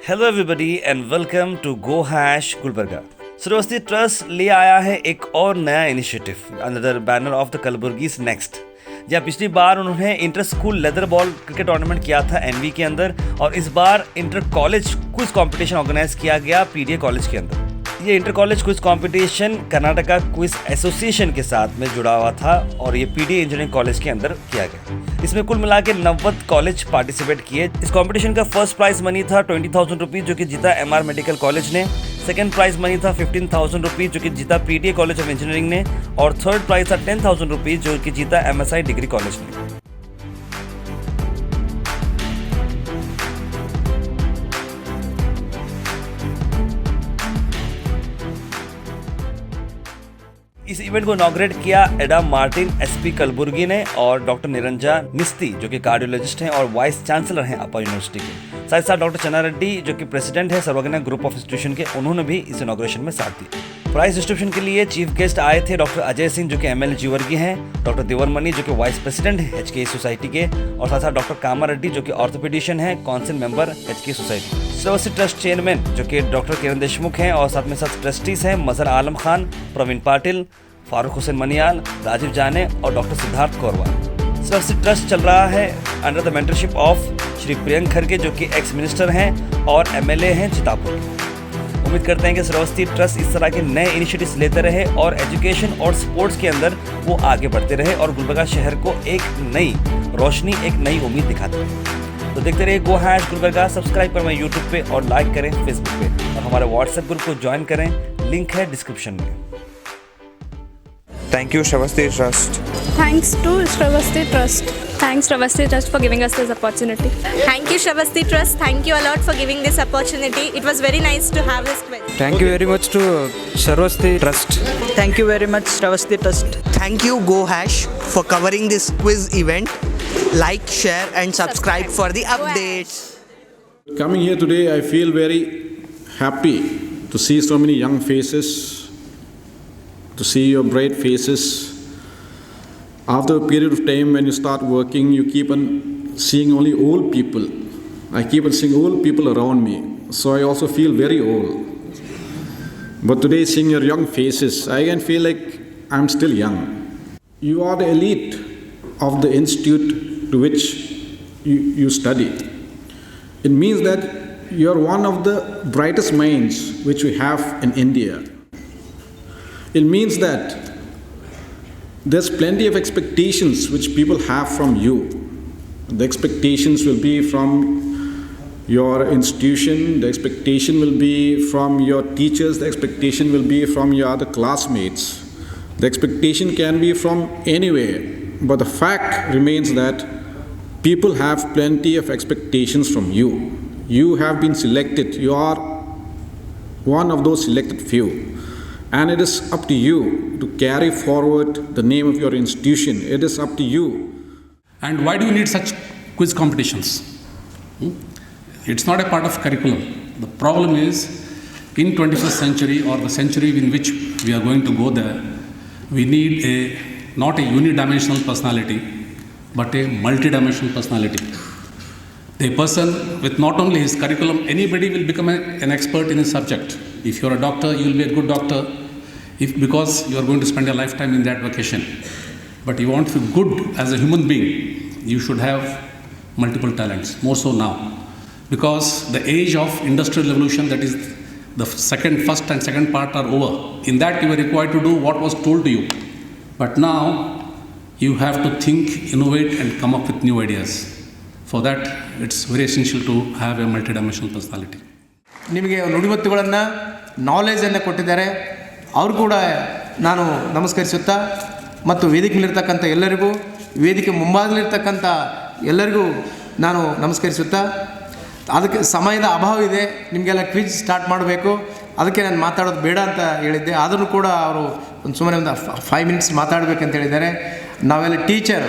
Hello everybody and welcome to go hash Gulbarga. Saraswati trust ले आया है एक और नया initiative under the banner of the Kalaburagi's next. जहाँ पिछली बार उन्होंने inter school leather ball cricket tournament किया था एनवी के अंदर, और इस बार inter college quiz competition organize किया गया पीडीए कॉलेज के अंदर। ये inter college quiz competition Karnataka quiz association के साथ में जुड़ा हुआ था और ये पीडीए इंजीनियरिंग कॉलेज के अंदर किया गया। इसमें कुल मिला के 90 कॉलेज पार्टिसिपेट किए। इस कंपटीशन का फर्स्ट प्राइज मनी था 20,000 रुपीज जो कि जीता एमआर मेडिकल कॉलेज ने। सेकंड प्राइज मनी था 15,000 रुपीज जो कि जीता पीटीए कॉलेज ऑफ इंजीनियरिंग ने, और थर्ड प्राइज था 10,000 रुपीज जो कि जीता एमएसआई डिग्री कॉलेज ने। इस इवेंट को इनॉग्रेट किया एडा मार्टिन एसपी कलबुर्गी ने और डॉक्टर निरंजा निस्ती जो कि कार्डियोलॉजिस्ट हैं और वाइस चांसलर हैं अपर यूनिवर्सिटी के। साथ साथ डॉक्टर चन्ना रेड्डी जो कि प्रेसिडेंट है सर्वज्ञ ग्रुप ऑफ इंस्टीट्यूशन के, उन्होंने भी इस इनॉग्रेशन में साथ दिया। प्राइज डिस्ट्रीब्यूशन के लिए चीफ गेस्ट आए थे डॉक्टर अजय सिंह जो कि एमएलए जीवर्गी हैं, डॉक्टर दिवरमणि जो कि वाइस प्रेसिडेंट है एचके सोसाइटी के, और साथ साथ डॉक्टर कामा रेड्डी जो कि ऑर्थोपेडिशियन है, council member HK society. Saraswati trust chairman जो कि डॉक्टर किरण देशमुख हैं, और साथ में साथ ट्रस्टीज हैं मजहर आलम खान, प्रवीण पाटिल, फारूक हुसैन मनियाल, राजीव जाने और डॉक्टर सिद्धार्थ कौरवाल। सरस्वती ट्रस्ट चल रहा है under the mentorship of Shri Priyank Kharge जो कि एक्स मिनिस्टर हैं और एमएलए हैं चितापुर के। उम्मीद करते हैं कि सरस्वती ट्रस्ट इस तरह के नए इनिशिएटिव्स लेते रहे और एजुकेशन और स्पोर्ट्स के अंदर वो आगे बढ़ते रहे और गुलबर्गा शहर को एक नई रोशनी, एक नई उम्मीद दिखाते रहे। तो देखते रहिए गो हैश गुलबर्गा। सब्सक्राइब करें यूट्यूब पे और लाइक करें फेसबुक पे, और हमारे व्हाट्सएप ग्रुप को ज्वाइन करें, लिंक है डिस्क्रिप्शन में। Thank you, Shravasti Trust. Thanks to Shravasti Trust. Thanks Shravasti Trust for giving us this opportunity. Thank you, Shravasti Trust. Thank you a lot for giving this opportunity. It was very nice to have this quiz. Thank you very much to Shravasti Trust. Thank you very much, Shravasti Trust. Thank you, Go Hash, for covering this quiz event. Like, share, and subscribe for the updates. Coming here today, I feel very happy to see so many young faces, to see your bright faces. After a period of time when you start working, you keep on seeing only old people. I keep on seeing old people around me, so I also feel very old. But today, seeing your young faces, I can feel like I'm still young. You are the elite of the institute to which you study. It means that you are one of the brightest minds which we have in India. It means that there's plenty of expectations which people have from you. The expectations will be from your institution, the expectation will be from your teachers, the expectation will be from your other classmates. The expectation can be from anywhere, but the fact remains that people have plenty of expectations from you. You have been selected, you are one of those selected few. And it is up to you to carry forward the name of your institution. It is up to you. And why do you need such quiz competitions? It's not a part of curriculum. The problem is, in 21st century or the century in which we are going to go there, we need not a unidimensional personality, but a multidimensional personality. The person with not only his curriculum, anybody will become an expert in his subject. If you're a doctor, you will be a good doctor because you are going to spend your lifetime in that vocation. But you want to be good as a human being, you should have multiple talents, more so now. Because the age of industrial revolution, that is the first and second part are over. In that you were required to do what was told to you. But now you have to think, innovate and come up with new ideas. For that, it's very essential to have a multidimensional personality. ನಿಮಗೆ ನುಡಿಮುತ್ತುಗಳನ್ನು ನಾಲೆಜನ್ನು ಕೊಟ್ಟಿದ್ದಾರೆ. ಅವರು ಕೂಡ ನಾನು ನಮಸ್ಕರಿಸುತ್ತಾ, ಮತ್ತು ವೇದಿಕೆಯಲ್ಲಿರ್ತಕ್ಕಂಥ ಎಲ್ಲರಿಗೂ, ವೇದಿಕೆ ಮುಂಭಾಗದಲ್ಲಿರ್ತಕ್ಕಂಥ ಎಲ್ಲರಿಗೂ ನಾನು ನಮಸ್ಕರಿಸುತ್ತಾ, ಅದಕ್ಕೆ ಸಮಯದ ಅಭಾವ ಇದೆ, ನಿಮಗೆಲ್ಲ ಕ್ವಿಜ್ ಸ್ಟಾರ್ಟ್ ಮಾಡಬೇಕು, ಅದಕ್ಕೆ ನಾನು ಮಾತಾಡೋದು ಬೇಡ ಅಂತ ಹೇಳಿದ್ದೆ. ಆದರೂ ಕೂಡ ಅವರು ಸುಮ್ಮನೆ ಒಂದು 5 ಮಿನಿಟ್ಸ್ ಮಾತಾಡಬೇಕಂತ ಹೇಳಿದ್ದಾರೆ. ನಾವೆಲ್ಲ ಟೀಚರ್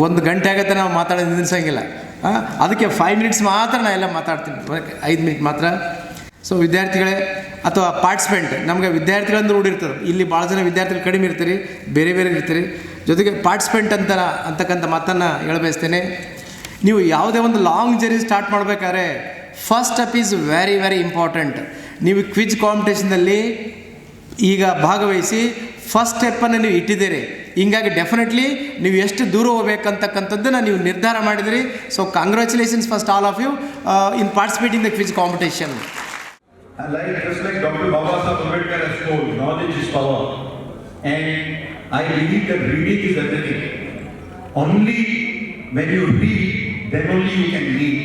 1 ಗಂಟೆ ಆಗುತ್ತೆ ನಾವು ಮಾತಾಡೋದು ನಿಲ್ಲಿಸೋಂಗಿಲ್ಲ. ಅದಕ್ಕೆ 5 ಮಿನಿಟ್ಸ್ ಮಾತ್ರ ನಾನು ಎಲ್ಲ ಮಾತಾಡ್ತೀನಿ, 5 ಮಿನಿಟ್ ಮಾತ್ರ. ಸೊ ವಿದ್ಯಾರ್ಥಿಗಳೇ ಅಥವಾ ಪಾರ್ಟಿಸಿಪೆಂಟ್, ನಮಗೆ ವಿದ್ಯಾರ್ಥಿಗಳಂದ್ರೆ ರೂಢಿರ್ತದೆ, ಇಲ್ಲಿ ಭಾಳ ಜನ ವಿದ್ಯಾರ್ಥಿಗಳು ಕಡಿಮೆ ಇರ್ತೀರಿ, ಬೇರೆ ಬೇರೆ ಇರ್ತೀರಿ. ಜೊತೆಗೆ ಪಾರ್ಟಿಸಿಪೆಂಟ್ ಅಂತಕ್ಕಂಥ ಮಾತನ್ನು ಹೇಳಬಯಸ್ತೇನೆ. ನೀವು ಯಾವುದೇ ಒಂದು ಲಾಂಗ್ ಜರ್ನಿ ಸ್ಟಾರ್ಟ್ ಮಾಡಬೇಕಾದ್ರೆ first step is very very important. ನೀವು ಕ್ವಿಜ್ ಕಾಂಪಿಟೇಷನಲ್ಲಿ ಈಗ ಭಾಗವಹಿಸಿ ಫಸ್ಟ್ ಸ್ಟೆಪ್ಪನ್ನು ನೀವು ಇಟ್ಟಿದ್ದೀರಿ. ಹಿಂಗಾಗಿ ಡೆಫಿನೆಟ್ಲಿ ನೀವು ಎಷ್ಟು ದೂರ ಹೋಗ್ಬೇಕಂತಕ್ಕಂಥದ್ದನ್ನು ನೀವು ನಿರ್ಧಾರ ಮಾಡಿದಿರಿ. So congratulations first all of you in participating the quiz competition. Just like Dr. Baba Saheb Ambedkar has told, knowledge is power. And I believe that reading is everything. Only when you read, then only you can lead.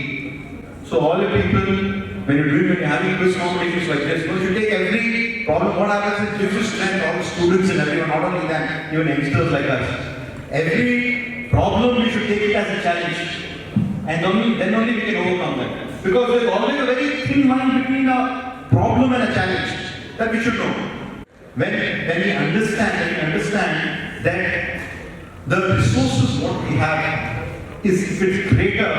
So all the people, when you're having quiz competitions like this, you take every problem, what happens is gives you strength, all the students and everyone, not only them, even youngsters like us. Every problem we should take it as a challenge. And then only we can overcome that. Because there's always a very thin line between a problem and a challenge that we should know. When we understand that the resources what we have is if it's greater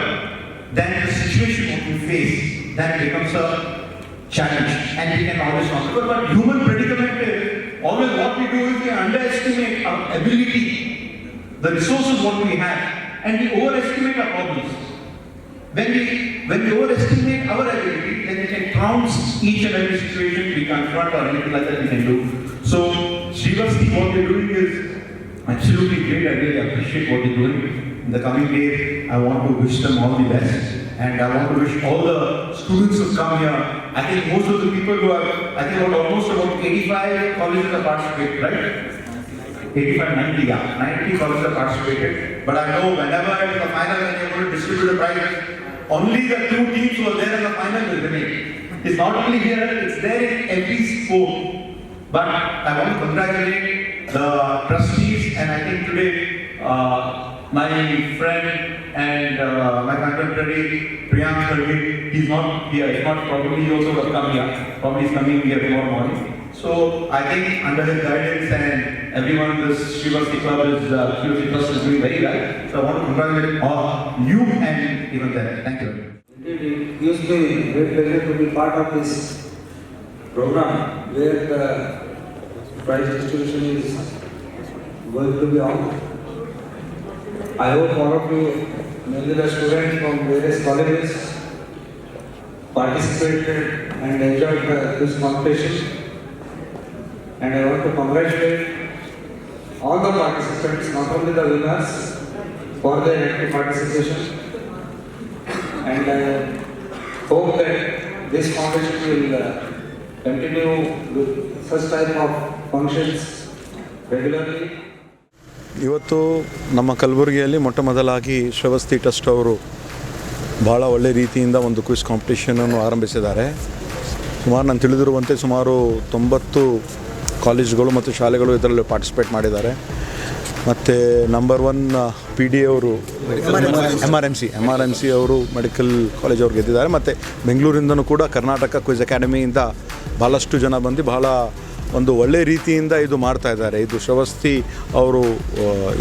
than the situation what we face, then it becomes a challenge and we can always conquer. But human predicament is always what we do is we underestimate our ability, the resources what we have, and we overestimate our problems. When we overestimate our ability, then we can trounce each and every situation we confront or anything like that we can do. So, Srivasti, what they're doing is absolutely great. I really appreciate what they're doing. In the coming days, I want to wish them all the best. And I want to wish all the students who come here. I think most of the people who have, almost about 85 colleges have participated, right? 85, 90, yeah. 90 colleges have participated. But I know whenever it's the final and they're going to distribute the prizes, only the 2 teams who are there in the final will remain. It's not only here, it's there in every sport. But I want to congratulate the trustees, and I think today my friend and my contemporary Priyank Kharge, he's not here. He's not probably he also will come here. Probably he's coming here tomorrow morning. So I think under his guidance and everyone, this Srivasti Club is Srivasti Trust is doing very well. So I want to congratulate all you and even them. Thank you. It gives me great pleasure to be part of this program where the prize distribution is going to be on. I hope all of you, mainly the students from various colleges, participated and enjoyed this competition. And I want to congratulate all the participants, not only the winners, for their active participation. And I hope that this competition will continue with such type of functions regularly. ಇವತ್ತು ನಮ್ಮ ಕಲಬುರಗಿಯಲ್ಲಿ ಮೊಟ್ಟ ಮೊದಲಾಗಿ ಶ್ರವಸ್ತಿ trust ಅವರು ಭಾಳ ಒಳ್ಳೆ ರೀತಿಯಿಂದ ಒಂದು ಕ್ವಿಜ್ ಕಾಂಪಿಟೇಷನನ್ನು ಆರಂಭಿಸಿದ್ದಾರೆ. ನಾನು ತಿಳಿದಿರುವಂತೆ ಸುಮಾರು 90 ಕಾಲೇಜುಗಳು ಮತ್ತು ಶಾಲೆಗಳು ಇದರಲ್ಲಿ ಪಾರ್ಟಿಸಿಪೇಟ್ ಮಾಡಿದ್ದಾರೆ. ಮತ್ತು ನಂಬರ್ 1 PD ಅವರು MRMC ಅವರು ಮೆಡಿಕಲ್ ಕಾಲೇಜ್ ಅವ್ರು ಗೆದ್ದಿದ್ದಾರೆ. ಮತ್ತು ಬೆಂಗಳೂರಿಂದನೂ ಕೂಡ ಕರ್ನಾಟಕ ಕ್ವಿಜ್ ಅಕಾಡೆಮಿಯಿಂದ ಭಾಳಷ್ಟು ಜನ ಬಂದು ಭಾಳ ಒಂದು ಒಳ್ಳೆಯ ರೀತಿಯಿಂದ ಇದು ಮಾಡ್ತಾ ಇದ್ದಾರೆ. ಇದು ಶ್ರವಸ್ತಿ ಅವರು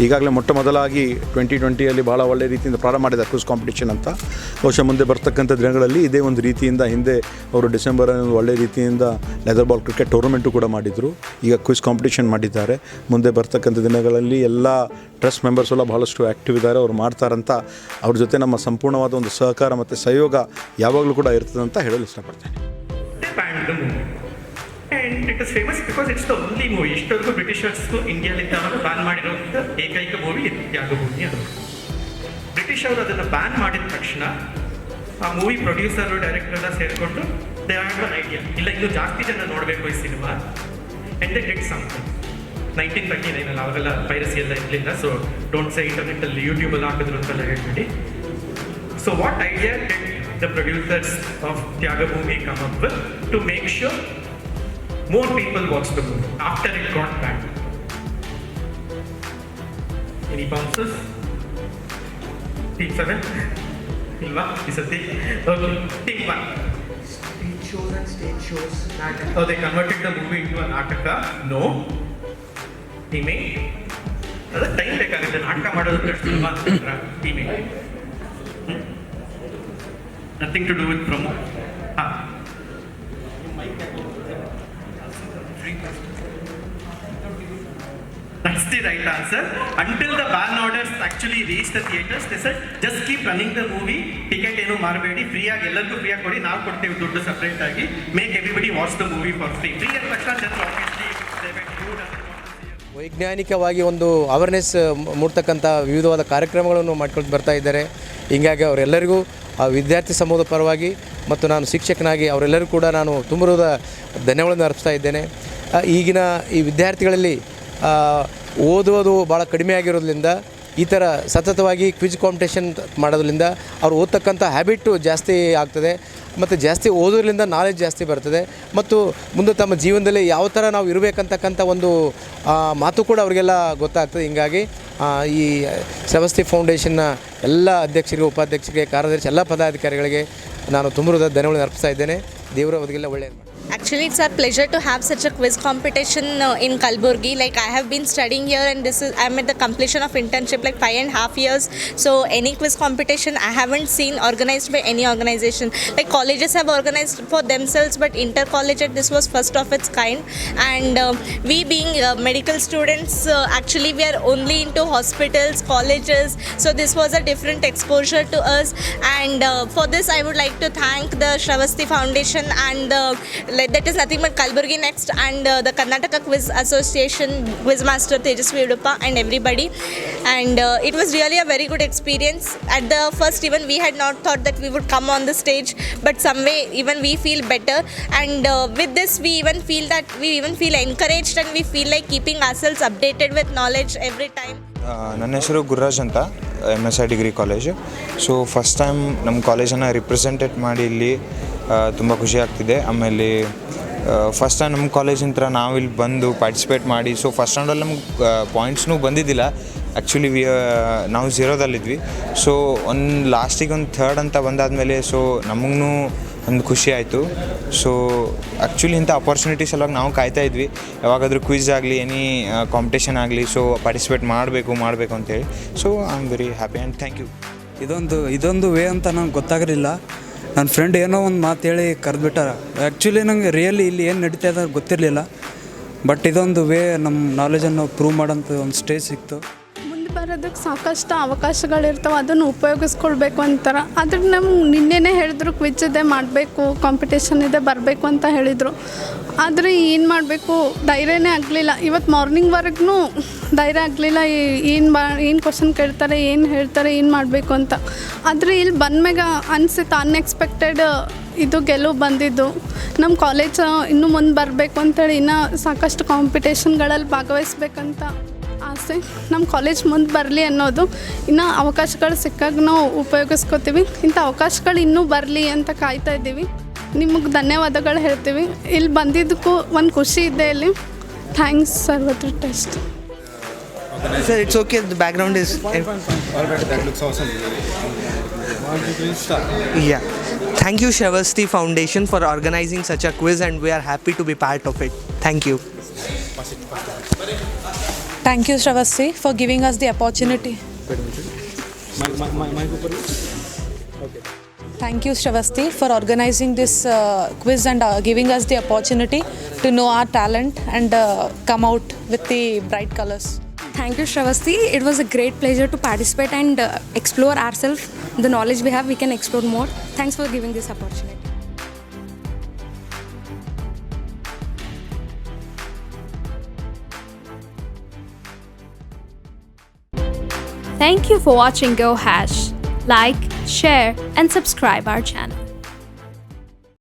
ಈಗಾಗಲೇ ಮೊಟ್ಟ ಮೊದಲಾಗಿ 2020ಯಲ್ಲಿ ಭಾಳ ಒಳ್ಳೆಯ ರೀತಿಯಿಂದ ಪ್ರಾರಂಭ ಮಾಡಿದ್ದಾರೆ ಕ್ವಿಜ್ ಕಾಂಪಿಟೇಷನ್ ಅಂತ. ಬಹುಶಃ ಮುಂದೆ ಬರ್ತಕ್ಕಂಥ ದಿನಗಳಲ್ಲಿ ಇದೇ ಒಂದು ರೀತಿಯಿಂದ ಹಿಂದೆ ಅವರು ಡಿಸೆಂಬರಲ್ಲಿ ಒಂದು ಒಳ್ಳೆಯ ರೀತಿಯಿಂದ ಲೆದರ್ ಬಾಲ್ ಕ್ರಿಕೆಟ್ ಟೂರ್ನಮೆಂಟು ಕೂಡ ಮಾಡಿದರು. ಈಗ ಕ್ವಿಜ್ ಕಾಂಪಿಟೇಷನ್ ಮಾಡಿದ್ದಾರೆ. ಮುಂದೆ ಬರ್ತಕ್ಕಂಥ ದಿನಗಳಲ್ಲಿ ಎಲ್ಲ ಟ್ರಸ್ಟ್ ಮೆಂಬರ್ಸ್ ಎಲ್ಲ ಭಾಳಷ್ಟು ಆ್ಯಕ್ಟಿವ್ ಇದ್ದಾರೆ. ಅವ್ರು ಮಾಡ್ತಾರಂತ ಅವ್ರ ಜೊತೆ ನಮ್ಮ ಸಂಪೂರ್ಣವಾದ ಒಂದು ಸಹಕಾರ ಮತ್ತು ಸಹಯೋಗ ಯಾವಾಗಲೂ ಕೂಡ ಇರ್ತದೆ ಅಂತ ಹೇಳಲು ಇಷ್ಟಪಡ್ತೇನೆ. And it is famous because it's the only movie. ಇಷ್ಟೊಂದು ಬ್ರಿಟಿಷರ್ಸ್ಗೂ ಇಂಡಿಯಾಲಿಂದ ಬ್ಯಾನ್ ಮಾಡಿರೋಂಥ ಏಕೈಕ ಮೂವಿ ತ್ಯಾಗಭೂಮಿ ಅದು. ಬ್ರಿಟಿಷ್ ಅವರು ಅದನ್ನು ಬ್ಯಾನ್ ಮಾಡಿದ ತಕ್ಷಣ ಆ ಮೂವಿ ಪ್ರೊಡ್ಯೂಸರು ಡೈರೆಕ್ಟರ್ ಎಲ್ಲ ಸೇರಿಕೊಂಡು ದೇ ಹ್ಯಾವ್ ಅನ್ ಐಡಿಯಾ, ಇಲ್ಲ ಇನ್ನೂ ಜಾಸ್ತಿ ಜನ ನೋಡಬೇಕು ಈ cinema. And they did something 1939 ಅವಾಗೆಲ್ಲ ಪೈರಸಿ ಎಲ್ಲ ಇರಲಿಲ್ಲ. ಸೊ ಡೋಂಟ್ ಸೇ ಇಂಟರ್ನೆಟ್ಟಲ್ಲಿ ಯೂಟ್ಯೂಬಲ್ಲಿ ಹಾಕಿದ್ರು ಅಂತೆಲ್ಲ ಹೇಳ್ಬಿಟ್ಟು. So what idea did the producers of Tyagabhoomi come up with to make sure more people watch the movie after it got banned? Any bounces? Team 7? Ilva? Isati? Okay. Team 1. Street shows and stage shows. Oh, they converted the movie into a Nataka? No. Team 8? That's time ಬೇಕಾಗುತ್ತೆ ನಾಟಕ ಮಾಡೋದಕ್ಕೆ cinema team 8. Nothing to do with promo. That's the right answer. Until the ban orders actually reached the theaters, they said just keep running the movie. Ticket ಏನು ಮಾರಬೇಡಿ, free ಆಗಿ ಎಲ್ಲರಿಗೂ free ಆಗಿ ಕೊಡಿ, ನಾವು ಕೊಡ್ತೇವೆ ದುಡ್ಡು ಸಪರೇಟ್ ಆಗಿ. Make everybody watch the movie for free. Free ಅಂದ ತಕ್ಷಣ ಜನರು obviously they went good. ವೈಜ್ಞಾನಿಕವಾಗಿ ಒಂದು ಅವೇರ್ನೆಸ್ ಮೂಡ್ತಕ್ಕಂಥ ವಿವಿಧವಾದ ಕಾರ್ಯಕ್ರಮಗಳನ್ನು ಮಾಡ್ಕೊಂಡು ಬರ್ತಾ ಇದ್ದಾರೆ. ಹೀಗಾಗಿ ಅವರೆಲ್ಲರಿಗೂ ಆ ವಿದ್ಯಾರ್ಥಿ ಸಮೂಹದ ಪರವಾಗಿ ಮತ್ತು ನಾನು ಶಿಕ್ಷಕನಾಗಿ ಅವರೆಲ್ಲರಿಗೂ ಕೂಡ ನಾನು ತುಂಬುವುದ ಧನ್ಯವಾದಗಳನ್ನು ಅರ್ಪಿಸ್ತಾ ಇದ್ದೇನೆ. ಈಗಿನ ಈ ವಿದ್ಯಾರ್ಥಿಗಳಲ್ಲಿ ಓದೋದು ಭಾಳ ಕಡಿಮೆ ಆಗಿರೋದ್ರಿಂದ ಈ ಥರ ಸತತವಾಗಿ ಕ್ವಿಜ್ ಕಾಂಪಿಟೇಷನ್ ಮಾಡೋದ್ರಿಂದ ಅವ್ರು ಓದ್ತಕ್ಕಂಥ ಹ್ಯಾಬಿಟ್ಟು ಜಾಸ್ತಿ ಆಗ್ತದೆ ಮತ್ತು ಜಾಸ್ತಿ ಓದೋದ್ರಿಂದ ನಾಲೆಜ್ ಜಾಸ್ತಿ ಬರ್ತದೆ ಮತ್ತು ಮುಂದೆ ತಮ್ಮ ಜೀವನದಲ್ಲಿ ಯಾವ ಥರ ನಾವು ಇರಬೇಕಂತಕ್ಕಂಥ ಒಂದು ಮಾತು ಕೂಡ ಅವರಿಗೆಲ್ಲ ಗೊತ್ತಾಗ್ತದೆ. ಹೀಗಾಗಿ ಈ ಶ್ರವಸ್ತಿ ಫೌಂಡೇಶನ್ನ ಎಲ್ಲ ಅಧ್ಯಕ್ಷರಿಗೆ, ಉಪಾಧ್ಯಕ್ಷರಿಗೆ, ಕಾರ್ಯದರ್ಶಿ, ಎಲ್ಲ ಪದಾಧಿಕಾರಿಗಳಿಗೆ ನಾನು ತುಂಬುವುದ ಧನ್ಯವಾದ ಅರ್ಪಿಸ್ತಾ ಇದ್ದೇನೆ. ದೇವರ ಅವರಿಗೆಲ್ಲ ಒಳ್ಳೆಯದು ಮಾಡಿ. Actually, it's our pleasure to have such a quiz competition in Kalburgi. Like, I have been studying here, and I'm at the completion of internship, like 5.5 years. So any quiz competition I haven't seen organized by any organization. Like, colleges have organized for themselves, but intercollegiate, this was first of its kind. And we being medical students, actually we are only into hospitals, colleges. So this was a different exposure to us. And for this, I would like to thank the Shravasti Foundation and that is nothing but Kalburgi Next and the Karnataka Quiz Association, Quiz Master Tejasvi Uduppa and everybody. And it was really a very good experience. At the first even we had not thought that we would come on the stage, but some way even we feel better. And with this we even feel encouraged, and we feel like keeping ourselves updated with knowledge every time. ನನ್ನ ಹೆಸರು ಗುರುರಾಜ್ ಅಂತ, MSI degree college. So first time ನಮ್ಮ ಕಾಲೇಜನ್ನು ರಿಪ್ರೆಸೆಂಟೇಟ್ ಮಾಡಿ ಇಲ್ಲಿ ತುಂಬ ಖುಷಿ ಆಗ್ತಿದೆ. ಆಮೇಲೆ ಫಸ್ಟ್ ಟೈಮ್ ನಮ್ಮ ಕಾಲೇಜಿಂದ ನಾವು ಇಲ್ಲಿ ಬಂದು ಪಾರ್ಟಿಸಿಪೇಟ್ ಮಾಡಿ, ಸೊ ಫಸ್ಟ್ ರೌಂಡಲ್ಲಿ ನಮ್ಗೆ ಪಾಯಿಂಟ್ಸ್ನೂ ಬಂದಿದ್ದಿಲ್ಲ. ಆ್ಯಕ್ಚುಲಿ ನಾವು 0ದಲ್ಲಿದ್ವಿ. ಸೊ ಲಾಸ್ಟಿಗೆ ಒಂದು 3rd ಅಂತ ಬಂದಾದಮೇಲೆ ಸೊ ನಮಗೂ ಒಂದು ಖುಷಿ ಆಯಿತು. ಸೊ ಆ್ಯಕ್ಚುಲಿ ಇಂಥ ಅಪಾರ್ಚುನಿಟೀಸ್ ಎಲ್ಲ ನಾವು ಕಾಯ್ತಾ ಇದ್ವಿ, ಯಾವಾಗಾದರೂ ಕ್ವಿಝ್ ಆಗಲಿ, ಎನಿ ಕಾಂಪಿಟೇಷನ್ ಆಗಲಿ, ಸೊ ಪಾರ್ಟಿಸಿಪೇಟ್ ಮಾಡಬೇಕು ಅಂತೇಳಿ. So I am very happy and thank you. ಇದೊಂದು ವೇ ಅಂತ ನಂಗೆ ಗೊತ್ತಾಗಿರಲಿಲ್ಲ. ನನ್ನ ಫ್ರೆಂಡ್ ಏನೋ ಒಂದು ಮಾತು ಹೇಳಿ ಕರೆದ್ಬಿಟ್ಟಾರ. ಆ್ಯಕ್ಚುಲಿ ನಂಗೆ ರಿಯಲಿ ಇಲ್ಲಿ ಏನು ನಡೀತಾ ಇದೆ ಗೊತ್ತಿರಲಿಲ್ಲ. ಬಟ್ ಇದೊಂದು ವೇ ನಮ್ಮ ನಾಲೆಜನ್ನು ಪ್ರೂವ್ ಮಾಡೋಂಥ ಒಂದು ಸ್ಟೇಜ್ ಸಿಕ್ತು. ಮುಂದೆ ಬರೋದಕ್ಕೆ ಸಾಕಷ್ಟು ಅವಕಾಶಗಳಿರ್ತವೆ, ಅದನ್ನು ಉಪಯೋಗಿಸ್ಕೊಳ್ಬೇಕು ಅಂತಾರೆ. ಆದರೆ ನಮ್ಗೆ ನಿನ್ನೆನೇ ಹೇಳಿದ್ರು ಕ್ವಿಜ್ ಇದೆ, ಮಾಡಬೇಕು, ಕಾಂಪಿಟೇಷನ್ ಇದೆ, ಬರಬೇಕು ಅಂತ ಹೇಳಿದರು. ಆದರೆ ಏನು ಮಾಡಬೇಕು ಧೈರ್ಯನೇ ಆಗಲಿಲ್ಲ. ಇವತ್ತು ಮಾರ್ನಿಂಗ್ವರೆಗೂ ಧೈರ್ಯ ಆಗಲಿಲ್ಲ. ಏನು ಕ್ವಶನ್ ಕೇಳ್ತಾರೆ, ಏನು ಹೇಳ್ತಾರೆ, ಏನು ಮಾಡಬೇಕು ಅಂತ. ಆದರೆ ಇಲ್ಲಿ ಬಂದ್ಮ್ಯಾಗ ಅನಿಸಿತ್ತು ಅನ್ಎಕ್ಸ್ಪೆಕ್ಟೆಡ್ ಇದು ಗೆಲುವು ಬಂದಿದ್ದು. ನಮ್ಮ ಕಾಲೇಜ್ ಇನ್ನೂ ಮುಂದೆ ಬರಬೇಕು ಅಂತೇಳಿ ಇನ್ನೂ ಸಾಕಷ್ಟು ಕಾಂಪಿಟೇಷನ್ಗಳಲ್ಲಿ ಭಾಗವಹಿಸ್ಬೇಕಂತ ಆಸೆ. ನಮ್ಮ ಕಾಲೇಜ್ ಮುಂದೆ ಬರಲಿ ಅನ್ನೋದು. ಇನ್ನು ಅವಕಾಶಗಳು ಸಿಕ್ಕಾಗ ನಾವು ಉಪಯೋಗಿಸ್ಕೋತೀವಿ. ಇಂಥ ಅವಕಾಶಗಳು ಇನ್ನೂ ಬರಲಿ ಅಂತ ಕಾಯ್ತಾ ಇದ್ದೀವಿ. ನಿಮಗೆ ಧನ್ಯವಾದಗಳು ಹೇಳ್ತೀವಿ. ಇಲ್ಲಿ ಬಂದಿದ್ದಕ್ಕೂ ಒಂದು ಖುಷಿ ಇದೆ. ಇಲ್ಲಿ ಥ್ಯಾಂಕ್ಸ್ ಸರ್ವತ್ರ test. Sir, it's okay. The background is. That looks awesome. Yeah. Thank you, Shravasti Foundation, for organizing such a quiz, and we are happy to be part of it. Thank you. Thank you, Shravasti, for giving us the opportunity. Thank you, Shravasti, for organizing this quiz and giving us the opportunity to know our talent and come out with the bright colors. Thank you, Shravasti. It was a great pleasure to participate and explore ourselves. The knowledge we have, we can explore more. Thanks for giving this opportunity. Thank you for watching Go Hash. Like, share, and subscribe our channel.